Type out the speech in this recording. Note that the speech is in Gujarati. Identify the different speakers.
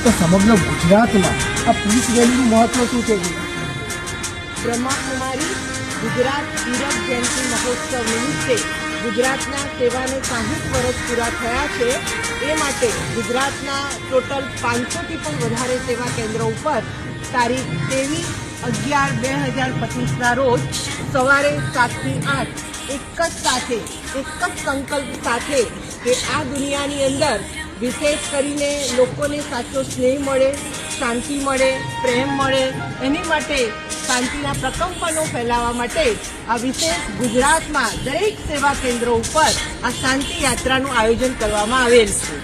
Speaker 1: તો સમગ્ર ગુજરાતમાં આ પીસ વેલીનું મહત્વ શું છે?
Speaker 2: બ્રહ્માકુમારી ગુજરાત હીરક જયંતિ મહોત્સવ નિમિત્તે ગુજરાતના સેવાને 60 વર્ષ પૂરા થયા છે। એ માટે ગુજરાતના ટોટલ 500થી પણ વધારે સેવા કેન્દ્રો ઉપર તારીખ 23/11/2025ના રોજ સવારે 7 થી 8 એક જ સાથે એક જ સંકલ્પ સાથે કે આ દુનિયાની અંદર વિશેષ કરીને લોકોને સાચો સ્નેહ મળે, શાંતિ મળે, પ્રેમ મળે, એની માટે શાંતિના પ્રકંપનો ફેલાવવા માટે આ વિશેષ ગુજરાતમાં દરેક સેવા કેન્દ્રો ઉપર આ શાંતિ યાત્રાનું આયોજન કરવામાં આવેલ છે।